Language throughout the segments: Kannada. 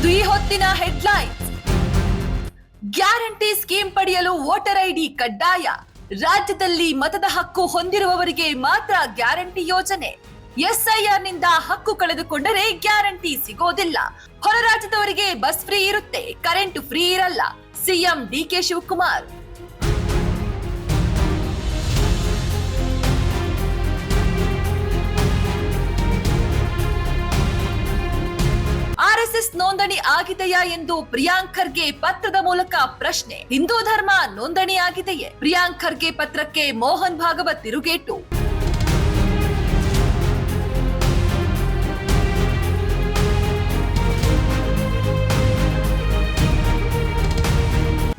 ಇದು ಈ ಹೊತ್ತಿನ ಹೆಡ್ಲೈನ್ಸ್. ಗ್ಯಾರಂಟಿ ಸ್ಕೀಮ್ ಪಡೆಯಲು ವೋಟರ್ ಐಡಿ ಕಡ್ಡಾಯ. ರಾಜ್ಯದಲ್ಲಿ ಮತದ ಹಕ್ಕು ಹೊಂದಿರುವವರಿಗೆ ಮಾತ್ರ ಗ್ಯಾರಂಟಿ ಯೋಜನೆ. ಎಸ್ಐಆರ್ ನಿಂದ ಹಕ್ಕು ಕಳೆದುಕೊಂಡರೆ ಗ್ಯಾರಂಟಿ ಸಿಗೋದಿಲ್ಲ. ಹೊರ ರಾಜ್ಯದವರಿಗೆ ಬಸ್ ಫ್ರೀ ಇರುತ್ತೆ, ಕರೆಂಟ್ ಫ್ರೀ ಇರಲ್ಲ. CM DK Shivakumar. ಆರ್ಎಸ್ಎಸ್ ನೋಂದಣಿ ಆಗಿದೆಯಾ ಎಂದು ಪ್ರಿಯಾಂಕ್ ಖರ್ಗೆ ಪತ್ರದ ಮೂಲಕ ಪ್ರಶ್ನೆ. ಹಿಂದೂ ಧರ್ಮ ನೋಂದಣಿ ಆಗಿದೆಯೇ? ಪ್ರಿಯಾಂಕ್ ಖರ್ಗೆ ಪತ್ರಕ್ಕೆ ಮೋಹನ್ ಭಾಗವತ್ ತಿರುಗೇಟು.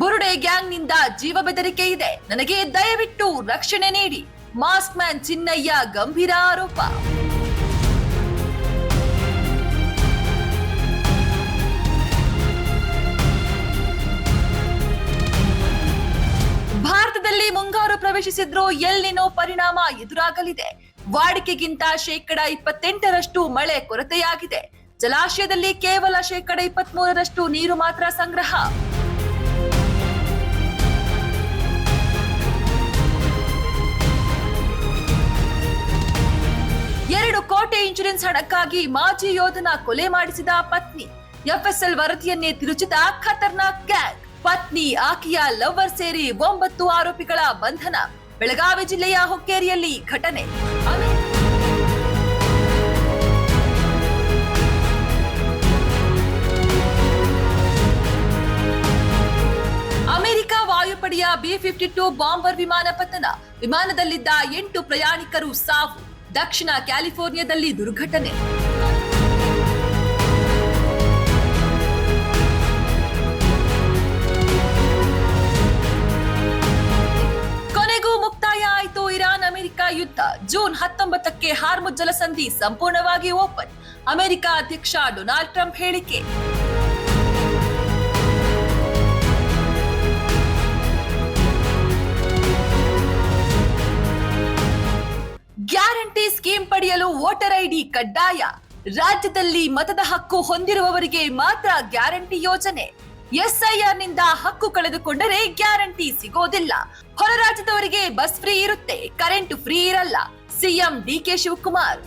ಬುರುಡೆ ಗ್ಯಾಂಗ್ ನಿಂದ ಜೀವ ಬೆದರಿಕೆ ಇದೆ, ನನಗೆ ದಯವಿಟ್ಟು ರಕ್ಷಣೆ ನೀಡಿ. ಮಾಸ್ಕ್ ಮ್ಯಾನ್ ಚಿನ್ನಯ್ಯ ಗಂಭೀರ ಆರೋಪ. ಭಾರತದಲ್ಲಿ ಮುಂಗಾರು ಪ್ರವೇಶಿಸಿದ್ರೂ ಎಲ್ನಿನೋ ಪರಿಣಾಮ ಎದುರಾಗಲಿದೆ. ವಾಡಿಕೆಗಿಂತ 28% ಮಳೆ ಕೊರತೆಯಾಗಿದೆ. ಜಲಾಶಯದಲ್ಲಿ ಕೇವಲ 23% ನೀರು ಮಾತ್ರ ಸಂಗ್ರಹ. $2 ಕೋಟಿ ಇನ್ಶೂರೆನ್ಸ್ ಹಣಕ್ಕಾಗಿ ಮಾಜಿ ಯೋಧನ ಕೊಲೆ ಮಾಡಿಸಿದ ಪತ್ನಿ. ಎಫ್ಎಸ್ಎಲ್ ವರದಿಯನ್ನೇ ತಿರುಚಿದ ಖತರ್ನಾಕ್ ಗ್ಯಾಂಗ್. ಪತ್ನಿ, ಆಕೆಯ ಲವರ್ ಸೇರಿ 9 ಆರೋಪಿಗಳ ಬಂಧನ. ಬೆಳಗಾವಿ ಜಿಲ್ಲೆಯ ಹುಕ್ಕೇರಿಯಲ್ಲಿ ಘಟನೆ. ಅಮೆರಿಕ ವಾಯುಪಡೆಯ B-52 ಬಾಂಬರ್ ವಿಮಾನ ಪತನ. ವಿಮಾನದಲ್ಲಿದ್ದ 8 ಪ್ರಯಾಣಿಕರು ಸಾವು. ದಕ್ಷಿಣ ಕ್ಯಾಲಿಫೋರ್ನಿಯಾದಲ್ಲಿ ದುರ್ಘಟನೆ. ಮುಕ್ತಾಯ ಆಯಿತು ಇರಾನ್ ಅಮೆರಿಕ ಯುದ್ಧ. ಜೂನ್ 19ಕ್ಕೆ ಹಾರ್ಮುಜ್ ಜಲಸಂಧಿ ಸಂಪೂರ್ಣವಾಗಿ ಓಪನ್. ಅಮೆರಿಕ ಅಧ್ಯಕ್ಷ ಡೊನಾಲ್ಡ್ ಟ್ರಂಪ್ ಹೇಳಿಕೆ. ಗ್ಯಾರಂಟಿ ಸ್ಕೀಮ್ ಪಡೆಯಲು ವೋಟರ್ ಐಡಿ ಕಡ್ಡಾಯ. ರಾಜ್ಯದಲ್ಲಿ ಮತದ ಹಕ್ಕು ಹೊಂದಿರುವವರಿಗೆ ಮಾತ್ರ ಗ್ಯಾರಂಟಿ ಯೋಜನೆ. ಎಸ್ಐಆರ್ ನಿಂದ ಹಕ್ಕು ಕಳೆದುಕೊಂಡರೆ ಗ್ಯಾರಂಟಿ ಸಿಗೋದಿಲ್ಲ. ಹೊರ ರಾಜ್ಯದವರಿಗೆ ಬಸ್ ಫ್ರೀ ಇರುತ್ತೆ, ಕರೆಂಟ್ ಫ್ರೀ ಇರಲ್ಲ. CM DK Shivakumar.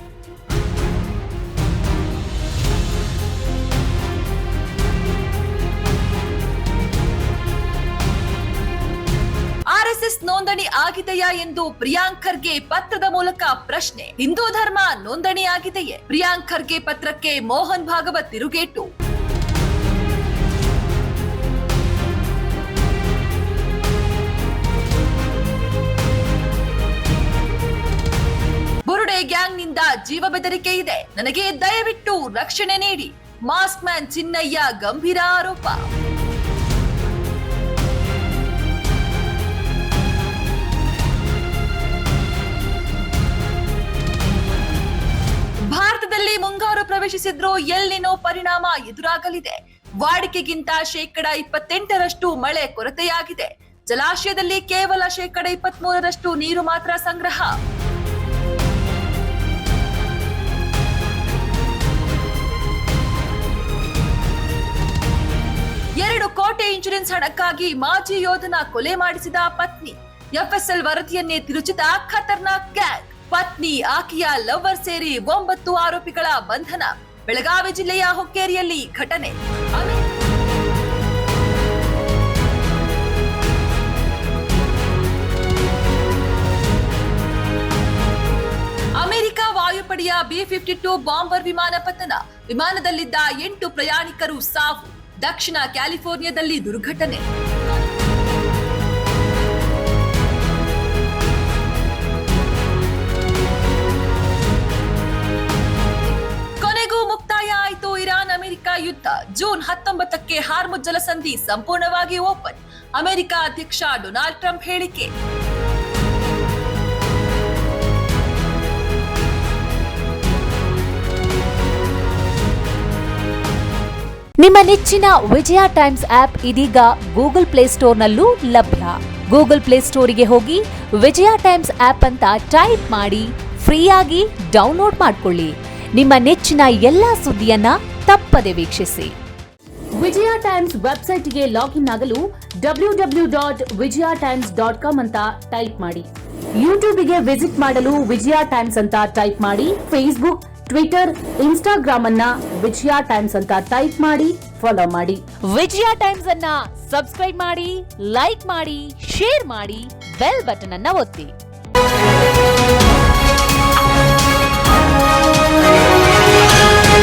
ಆರ್ಎಸ್ಎಸ್ ನೋಂದಣಿ ಆಗಿದೆಯಾ ಎಂದು ಪ್ರಿಯಾಂಕ್ ಖರ್ಗೆ ಪತ್ರದ ಮೂಲಕ ಪ್ರಶ್ನೆ. ಹಿಂದೂ ಧರ್ಮ ನೋಂದಣಿ ಆಗಿದೆಯೇ? ಪ್ರಿಯಾಂಕ್ ಖರ್ಗೆ ಪತ್ರಕ್ಕೆ ಮೋಹನ್ ಭಾಗವತ್ ತಿರುಗೇಟು. ಬುರುಡೆ ಗ್ಯಾಂಗ್ ನಿಂದ ಜೀವ ಬೆದರಿಕೆ ಇದೆ, ನನಗೆ ದಯವಿಟ್ಟು ರಕ್ಷಣೆ ನೀಡಿ. ಮಾಸ್ಕ್ ಮ್ಯಾನ್ ಚಿನ್ನಯ್ಯ ಗಂಭೀರ ಆರೋಪ. ಭಾರತದಲ್ಲಿ ಮುಂಗಾರು ಪ್ರವೇಶಿಸಿದ್ರೂ ಎಲ್ನಿನೋ ಪರಿಣಾಮ ಎದುರಾಗಲಿದೆ. ವಾಡಿಕೆಗಿಂತ 28% ಮಳೆ ಕೊರತೆಯಾಗಿದೆ. ಜಲಾಶಯದಲ್ಲಿ ಕೇವಲ 23% ನೀರು ಮಾತ್ರ ಸಂಗ್ರಹ. $2 ಕೋಟಿ ಇನ್ಶೂರೆನ್ಸ್ ಹಣಕ್ಕಾಗಿ ಮಾಜಿ ಯೋಧನ ಕೊಲೆ ಮಾಡಿಸಿದ ಪತ್ನಿ. ಎಫ್ಎಸ್ಎಲ್ ವರದಿಯನ್ನೇ ತಿರುಚಿದ ಖತರ್ನಾಕ್ ಗ್ಯಾಂಗ್. ಪತ್ನಿ, ಆಕೆಯ ಲವರ್ ಸೇರಿ 9 ಆರೋಪಿಗಳ ಬಂಧನ. ಬೆಳಗಾವಿ ಜಿಲ್ಲೆಯ ಹುಕ್ಕೇರಿಯಲ್ಲಿ ಘಟನೆ. ಅಮೆರಿಕ ವಾಯುಪಡೆಯ B-52 ಬಾಂಬರ್ ವಿಮಾನ ಪತನ. ವಿಮಾನದಲ್ಲಿದ್ದ 8 ಪ್ರಯಾಣಿಕರು ಸಾವು. ದಕ್ಷಿಣ ಕ್ಯಾಲಿಫೋರ್ನಿಯಾದಲ್ಲಿ ದುರ್ಘಟನೆ. ಕೊನೆಗೂ ಮುಕ್ತಾಯ ಆಯಿತು ಇರಾನ್ ಅಮೆರಿಕ ಯುದ್ಧ. ಜೂನ್ 19ಕ್ಕೆ ಹಾರ್ಮುಜ್ ಜಲಸಂಧಿ ಸಂಪೂರ್ಣವಾಗಿ ಓಪನ್. ಅಮೆರಿಕ ಅಧ್ಯಕ್ಷ ಡೊನಾಲ್ಡ್ ಟ್ರಂಪ್ ಹೇಳಿಕೆ. ನಿಮ್ಮ ನೆಚ್ಚಿನ ವಿಜಯ ಟೈಮ್ಸ್ ಆಪ್ ಇದೀಗ ಗೂಗಲ್ ಪ್ಲೇಸ್ಟೋರ್ನಲ್ಲೂ ಲಭ್ಯ. ಗೂಗಲ್ ಪ್ಲೇಸ್ಟೋರಿಗೆ ಹೋಗಿ ವಿಜಯ ಟೈಮ್ಸ್ ಆಪ್ ಅಂತ ಟೈಪ್ ಮಾಡಿ ಫ್ರೀಯಾಗಿ ಡೌನ್ಲೋಡ್ ಮಾಡಿಕೊಳ್ಳಿ. ನಿಮ್ಮ ನೆಚ್ಚಿನ ಎಲ್ಲಾ ಸುದ್ದಿಯನ್ನ ತಪ್ಪದೆ ವೀಕ್ಷಿಸಿ. ವಿಜಯ ಟೈಮ್ಸ್ ವೆಬ್ಸೈಟ್ಗೆ ಲಾಗಿನ್ ಆಗಲು www.vijayatimes.com ಅಂತ ಟೈಪ್ ಮಾಡಿ. ಯೂಟ್ಯೂಬ್ಗೆ ವಿಸಿಟ್ ಮಾಡಲು ವಿಜಯ ಟೈಮ್ಸ್ ಅಂತ ಟೈಪ್ ಮಾಡಿ. ಫೇಸ್ಬುಕ್, ಟ್ವಿಟರ್, ಇನ್ಸ್ಟಾಗ್ರಾಮ್ ಅನ್ನ ವಿಜಯ ಟೈಮ್ಸ್ ಅಂತ ಟೈಪ್ ಮಾಡಿ, ಫಾಲೋ ಮಾಡಿ. ವಿಜಯ ಟೈಮ್ಸ್ ಅನ್ನ ಸಬ್ಸ್ಕ್ರೈಬ್ ಮಾಡಿ, ಲೈಕ್ ಮಾಡಿ, ಶೇರ್ ಮಾಡಿ, ಬೆಲ್ ಬಟನ್ ಅನ್ನ ಒತ್ತಿ.